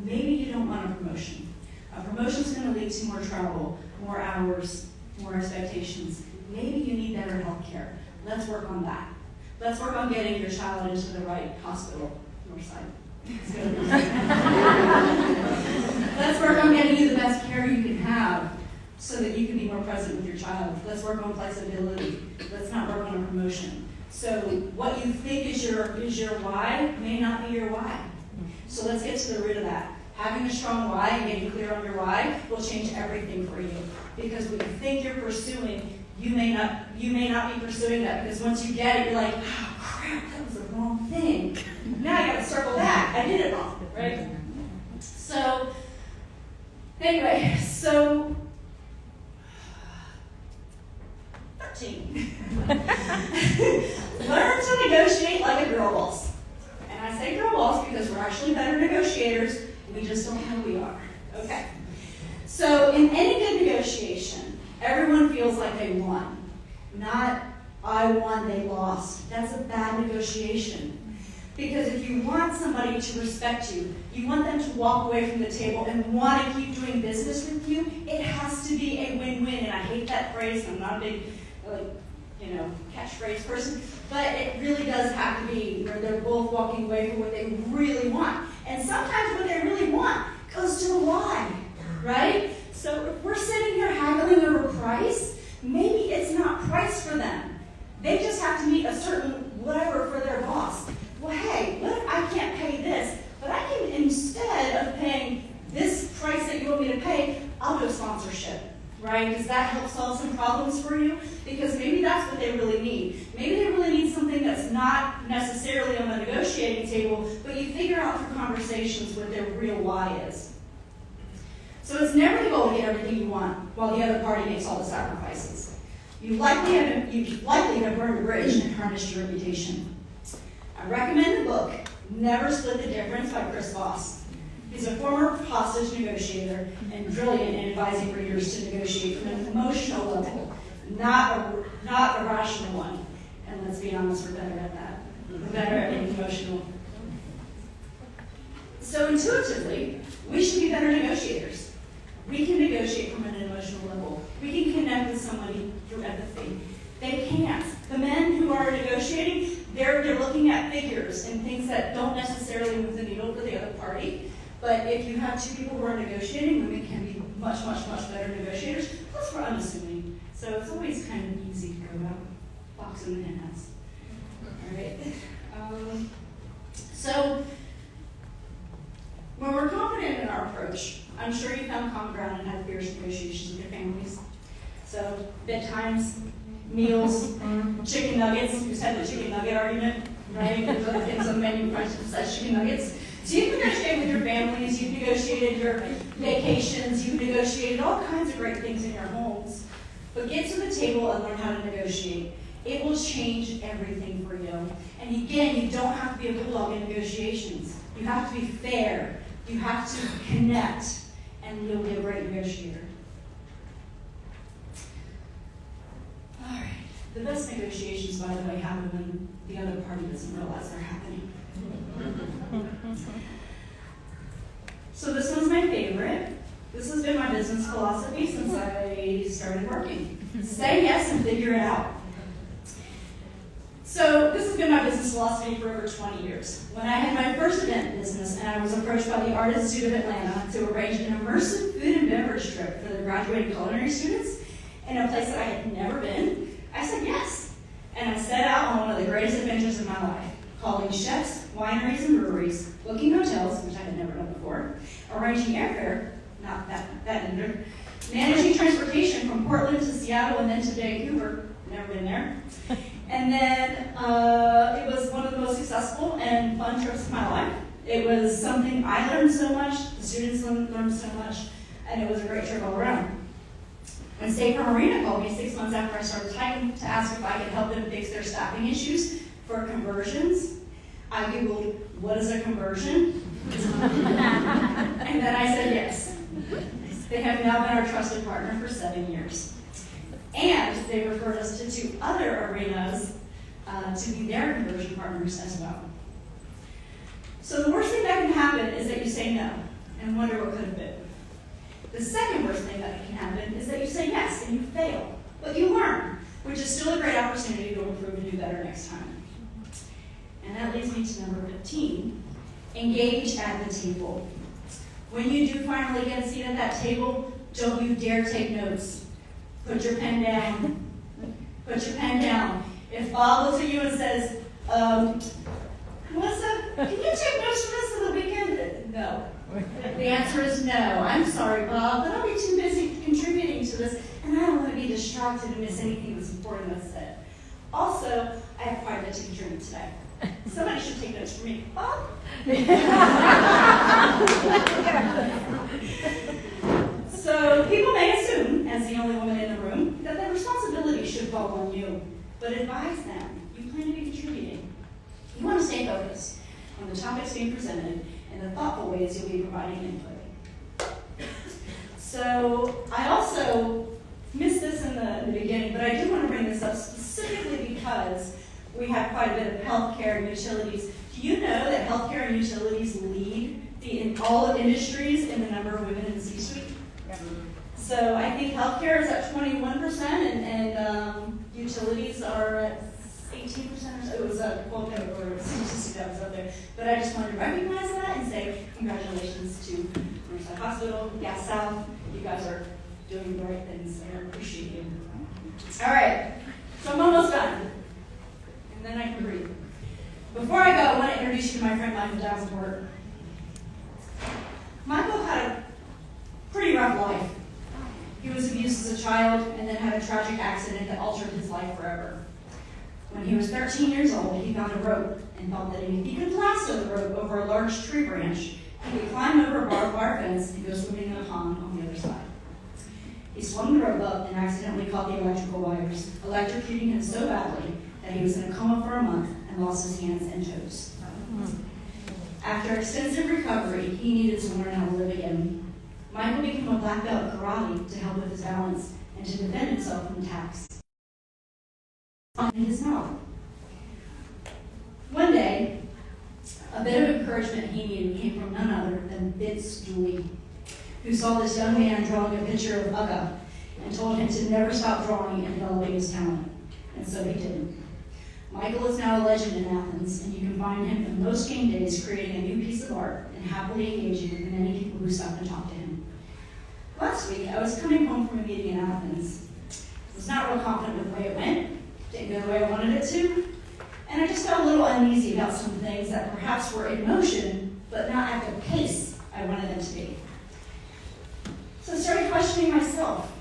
Maybe you don't want a promotion. A promotion is going to lead to more travel, more hours, more expectations. Maybe you need better health care. Let's work on that. Let's work on getting your child into the right hospital. North side. Let's work on getting you the best care you can have so that you can be more present with your child. Let's work on flexibility. Let's not work on a promotion. So what you think is your why may not be your why. So let's get to the root of that. Having a strong why and getting clear on your why will change everything for you. Because what you think you're pursuing, you may not be pursuing that, because once you get it, you're like, oh crap, that was the wrong thing. Now I gotta circle back. I did it wrong, right? So anyway, 13. Learn to negotiate like a girl boss. And I say girl boss because we're actually better negotiators. We just don't know we are. Okay. So in any good negotiation, everyone feels like they won. Not, I won, they lost. That's a bad negotiation. Because if you want somebody to respect you, you want them to walk away from the table and want to keep doing business with you, it has to be a win-win. And I hate hate that phrase, and I'm not a big, catchphrase person, but it really does have to be where they're both walking away from what they really want. And sometimes what they really want goes to a lie, right? So if we're sitting here haggling over price, maybe it's not price for them. They just have to meet a certain whatever for their boss. Well, hey, what if I can't pay this, but I can, instead of paying this price that you want me to pay, I'll do a sponsorship, right? Does that help solve some problems for you? Because maybe that's what they really need. Maybe they really need something that's not necessarily on the negotiating table, but you figure out through conversations what their real why is. So it's never the goal to get everything you want while the other party makes all the sacrifices. You likely have burned a bridge and tarnished your reputation. I recommend the book, Never Split the Difference by Chris Voss. He's a former hostage negotiator and brilliant in advising readers to negotiate from an emotional level, not a rational one. And let's be honest, we're better at that. We're better at being emotional. So intuitively, we should be better negotiators. We can negotiate from an emotional level. We can connect with somebody through empathy. They can't. The men who are negotiating, they're looking at figures and things that don't necessarily move the needle for the other party. But if you have two people who are negotiating, women can be much, much, much better negotiators. Plus, we're unassuming. So it's always kind of easy to go about boxing the henhouse. All right. So when we're confident in our approach, I'm sure you found common ground and had fierce negotiations with your families. So bedtimes, meals, chicken nuggets. You just had the chicken nugget argument, right? In some menu prices says chicken nuggets. So you've negotiated with your families, you've negotiated your vacations, you've negotiated all kinds of great things in your homes. But get to the table and learn how to negotiate. It will change everything for you. And again, you don't have to be a bulldog in negotiations. You have to be fair. You have to connect, and you'll be a great negotiator. All right. The best negotiations, by the way, happen when the other party doesn't realize they're happening. So this one's my favorite. This has been my business philosophy since I started working. Say yes and figure it out. So this has been my business philosophy for over 20 years. When I had my first event business and I was approached by the Art Institute of Atlanta to arrange an immersive food and beverage trip for the graduating culinary students in a place that I had never been, I said yes. And I set out on one of the greatest adventures of my life, calling chefs, wineries, and breweries, booking hotels, which I had never done before, arranging airfare, not that either, managing transportation from Portland to Seattle and then to Vancouver, never been there. And then it was one of the most successful and fun trips of my life. It was something I learned so much, the students learned so much, and it was a great trip all around. When State Farm Arena called me 6 months after I started typing to ask if I could help them fix their staffing issues for conversions, I Googled, what is a conversion? And then I said yes. They have now been our trusted partner for 7 years. And they referred us to 2 other arenas to be their conversion partners as well. So the worst thing that can happen is that you say no and wonder what could have been. The second worst thing that can happen is that you say yes and you fail, but you learn, which is still a great opportunity to improve and do better next time. And that leads me to number 15, engage at the table. When you do finally get a seat at that table, don't you dare take notes. Put your pen down. Put your pen down. If Bob looks at you and says, Melissa, can you take notes for us on the weekend? No. The answer is no. I'm sorry, Bob, but I'll be too busy contributing to this, and I don't want to be distracted and miss anything that's important that's said. Also, I have quite a bit to contribute today. Somebody should take notes for me. Bob? So people may assume, as the only woman in the room, that their responsibility should fall on you. But advise them you plan to be contributing. You want to stay focused on the topics being presented and the thoughtful ways you'll be providing input. So I also missed this in the beginning, but I do want to bring this up specifically because we have quite a bit of healthcare and utilities. Do you know that healthcare and utilities lead in all industries in the number of women in the C-suite? So I think healthcare is at 21%, and utilities are at 18% or so. It was a quote that was statistic that was up there. But I just wanted to recognize that and say congratulations to Riverside Hospital, Gas South. You guys are doing the right things, and I appreciate you. All right, so I'm almost done, and then I can breathe. Before I go, I want to introduce you to my friend Michael Davenport. Michael had a pretty rough life. He was abused as a child and then had a tragic accident that altered his life forever. When he was 13 years old, he found a rope and thought that if he could lasso the rope over a large tree branch, he could climb over a barbed wire fence and go swimming in a pond on the other side. He swung the rope up and accidentally caught the electrical wires, electrocuting him so badly that he was in a coma for a month and lost his hands and toes. After extensive recovery, he needed to learn how to live again. Michael became a black belt in karate to help with his balance and to defend himself from attacks in his mouth. One day, a bit of encouragement he needed came from none other than Vince Dooley, who saw this young man drawing a picture of Uga and told him to never stop drawing and developing his talent. And so he did. Michael is now a legend in Athens, and you can find him in most game days creating a new piece of art and happily engaging with the many people who stop and talk to him. Last week, I was coming home from a meeting in Athens. I was not real confident with the way it went, didn't go the way I wanted it to, and I just felt a little uneasy about some things that perhaps were in motion, but not at the pace I wanted them to be. So I started questioning myself.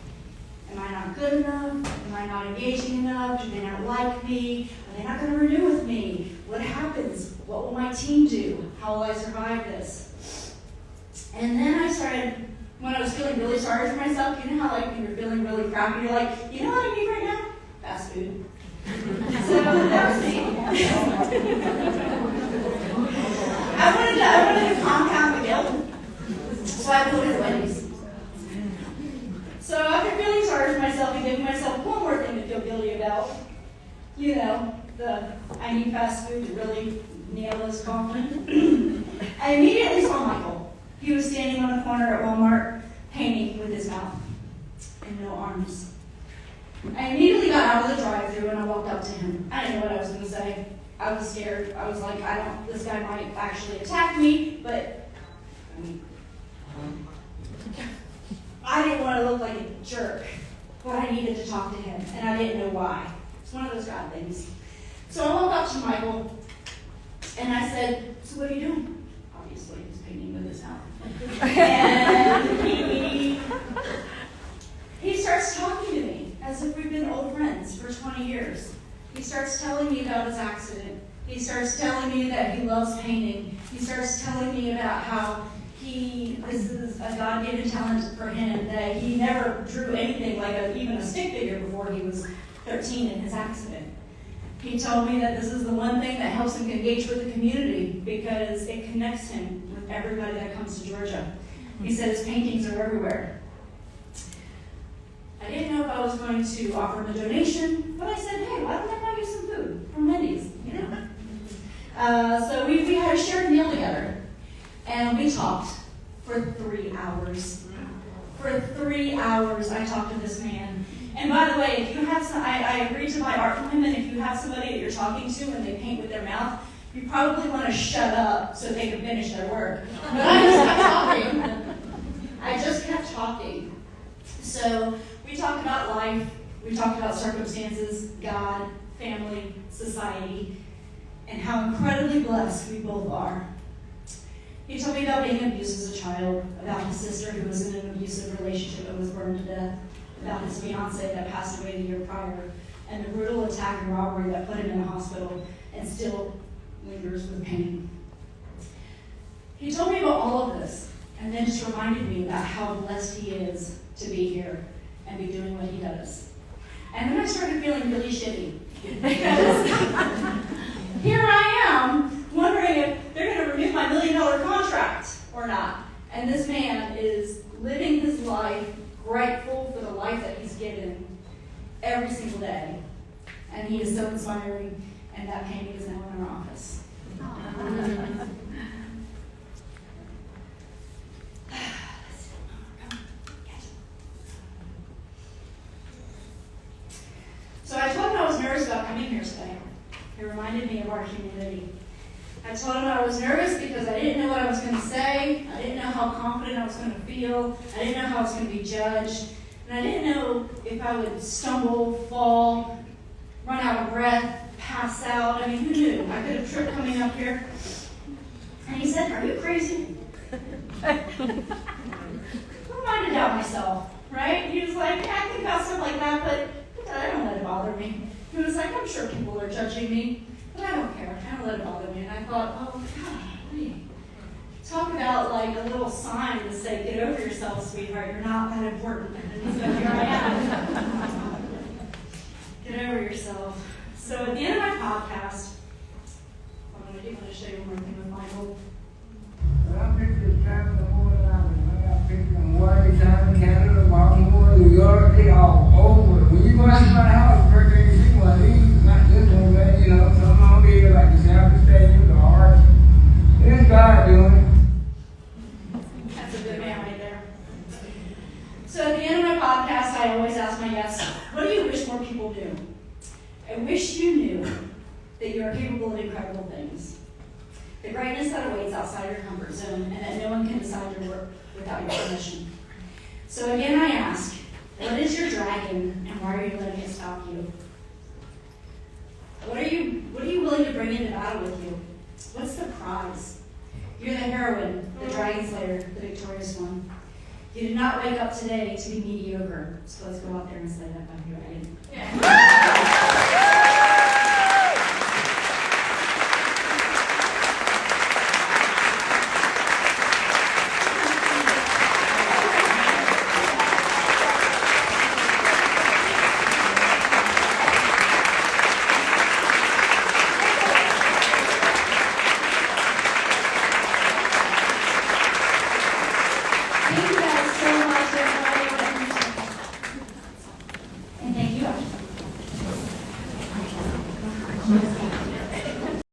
Am I not good enough? Am I not engaging enough? Do they not like me? Are they not going to renew with me? What happens? What will my team do? How will I survive this? And then I started, when I was feeling really sorry for myself, you know how like when you're feeling really crappy, you're like, you know what I need right now? Fast food. So that was me. I wanted to compound the guilt, so I voted Wendy's. So after feeling sorry for myself and giving myself one more thing to feel guilty about, you know, I need fast food to really nail this compliment, I immediately saw Michael. He was standing on a corner at Walmart, painting with his mouth and no arms. I immediately got out of the drive-thru and I walked up to him. I didn't know what I was going to say. I was scared. I was like, this guy might actually attack me, but I didn't want to look like a jerk, but I needed to talk to him, and I didn't know why. It's one of those God things. So I walked up to Michael, and I said, so what are you doing? Obviously, he's painting with his mouth. And he starts talking to me as if we've been old friends for 20 years. He starts telling me about his accident. He starts telling me that he loves painting. He starts telling me about how this is a God-given talent for him, that he never drew anything like even a stick figure before he was 13 in his accident. He told me that this is the one thing that helps him engage with the community because it connects him with everybody that comes to Georgia. He said his paintings are everywhere. I didn't know if I was going to offer him a donation, but I said, hey, why don't I buy you some food from Wendy's, you know? So we had a shared meal together, and we talked for 3 hours. For 3 hours, I talked to this man. And by the way, if you have I agreed to buy art from him, and if you have somebody that you're talking to and they paint with their mouth, you probably want to shut up so they can finish their work. But I just kept talking. So we talked about life, we talked about circumstances, God, family, society, and how incredibly blessed we both are. He told me about being abused as a child, about his sister who was in an abusive relationship and was burned to death, about his fiance that passed away the year prior, and the brutal attack and robbery that put him in the hospital and still lingers with pain. He told me about all of this, and then just reminded me about how blessed he is to be here and be doing what he does. And then I started feeling really shitty, because here I am wondering if they're going to renew my $1 million contract or not. And this man is living his life grateful for the life that he's given every single day. And he is so inspiring, and that painting is now in our office. coming here today. It reminded me of our community. I told him I was nervous because I didn't know what I was going to say. I didn't know how confident I was going to feel. I didn't know how I was going to be judged. And I didn't know if I would stumble, fall, run out of breath, pass out. I mean, who knew? I could have tripped coming up here. And he said, "Are you crazy?" Who am I to doubt myself, right? He was like, "Yeah, I think about stuff like that, but I don't let it bother me." He was like, "I'm sure people are judging me, but I don't care. I don't let it bother me." And I thought, oh, God, talk about like a little sign to say, "Get over yourself, sweetheart. You're not that important." And so here I am. Get over yourself. So at the end of my podcast, what I'm going to do is show you one more thing with Michael. I picked this time in the morning. I picked them Hawaii time, Canada, Baltimore, New York, they all over. When you go out to my house, the first thing you see one of these, not this one, but you know, something on here like the South Stadium, the Arch. It's God doing it. That's a good man right there. So at the end of my podcast, I always ask my guests, what do you wish more people knew? I wish you knew that you are capable of incredible things. The greatness that awaits outside your comfort zone, and that no one can decide your work without your permission. So again, I ask, what is your dragon, and why are you letting it stop you? What are you willing to bring into battle with you? What's the prize? You're the heroine, the dragon slayer, the victorious one. You did not wake up today to be mediocre. So let's go out there and slay that by dragon. Thank you guys so much, everybody. And thank you, Ashley.